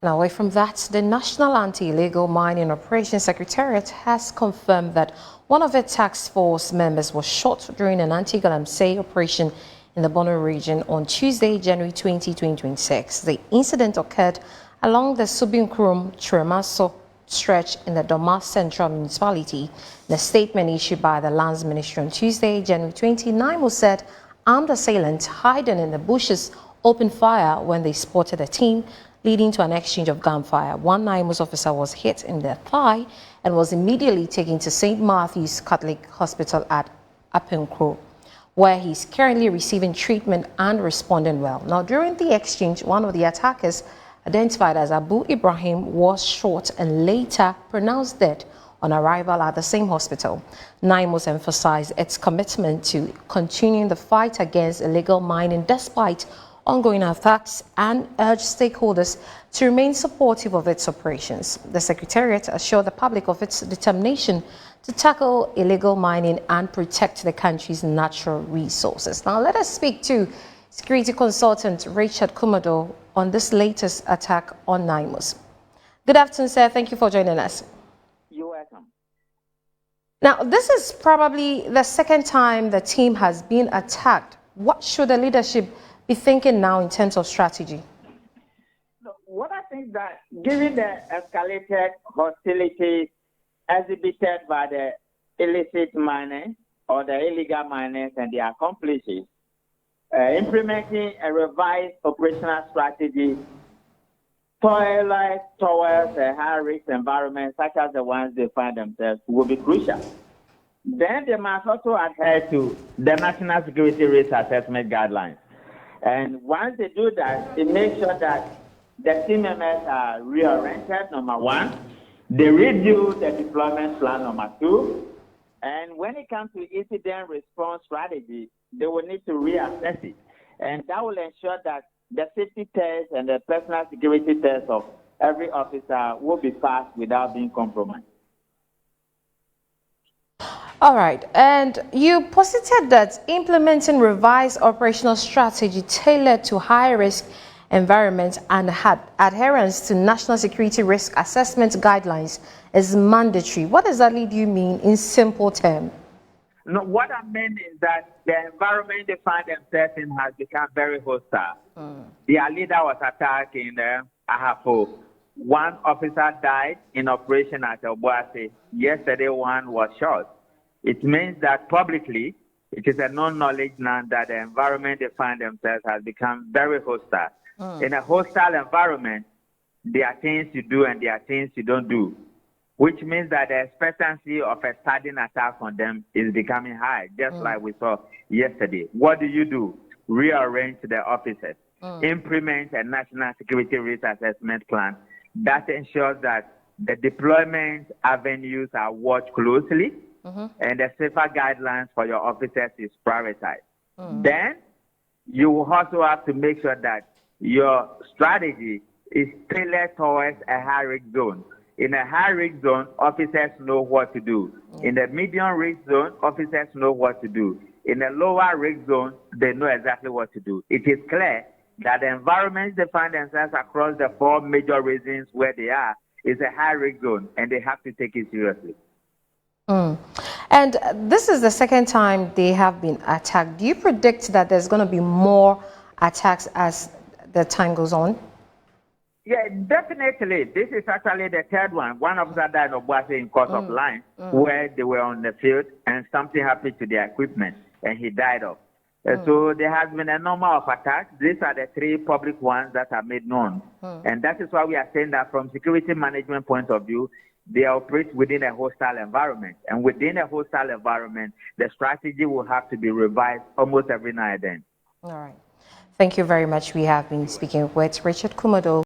Now, away from that, the National Anti-Illegal Mining Operations Secretariat has confirmed that one of its task force members was shot during an anti-Galamsey operation in the Bono region on Tuesday, January 20, 2026. The incident occurred along the Subinkrum-Tremaso stretch in the Doma Central Municipality. In a statement issued by the Lands Ministry on Tuesday, January 29, said armed assailants hiding in the bushes opened fire when they spotted a team, leading to an exchange of gunfire. One NIMOS officer was hit in the thigh and was immediately taken to St. Matthew's Catholic Hospital at Apenkro, where he's currently receiving treatment and responding well. Now, during the exchange, one of the attackers, identified as Abu Ibrahim, was shot and later pronounced dead on arrival at the same hospital. NIMOS emphasized its commitment to continuing the fight against illegal mining despite ongoing attacks and urged stakeholders to remain supportive of its operations. The Secretariat assured the public of its determination to tackle illegal mining and protect the country's natural resources. Now, let us speak to security consultant Richard Kumado on this latest attack on NIMOS. Good afternoon, sir. Thank you for joining us. You're welcome. Now, this is probably the second time the team has been attacked. What should the leadership be thinking now in terms of strategy? What I think that given the escalated hostilities exhibited by the illicit miners or the illegal miners and their accomplices, implementing a revised operational strategy towards a high-risk environment such as the ones they find themselves will be crucial. Then they must also adhere to the National Security Risk Assessment Guidelines. And once they do that, they make sure that the team members are reoriented, number one. They review the deployment plan, number two. And when it comes to incident response strategy, they will need to reassess it. And that will ensure that the safety test and the personal security test of every officer will be passed without being compromised. All right, and you posited that implementing revised operational strategy tailored to high-risk environments and had adherence to National Security Risk Assessment Guidelines is mandatory. What exactly do you mean in simple terms? No, what I mean is that the environment they find themselves in has become very hostile. Their leader was attacked in Ahafo. One officer died in operation at Obuasi. Yesterday, one was shot. It means that publicly, it is a known knowledge now that the environment they find themselves has become very hostile. In a hostile environment, there are things you do and there are things you don't do, which means that the expectancy of a sudden attack on them is becoming high, just like we saw yesterday. What do? Rearrange the officers, implement a National Security Risk Assessment Plan that ensures that the deployment avenues are watched closely, and the safer guidelines for your officers is prioritized. Then you will also have to make sure that your strategy is tailored towards a high-risk zone. In a high-risk zone, officers know what to do. In the medium-risk zone, officers know what to do. In a lower-risk zone, they know exactly what to do. It is clear that the environments they find themselves across the four major regions where they are is a high-risk zone, and they have to take it seriously. And this is the second time they have been attacked. Do you predict that there's going to be more attacks as the time goes on? Yeah, definitely. This is actually the third one. One officer died of Obuasi in course of line, where they were on the field and something happened to their equipment and he died off. So there has been a number of attacks. These are the three public ones that are made known. And that is why we are saying that from security management point of view, they operate within a hostile environment. And within a hostile environment, the strategy will have to be revised almost every now and then. All right. Thank you very much. We have been speaking with Richard Kumado.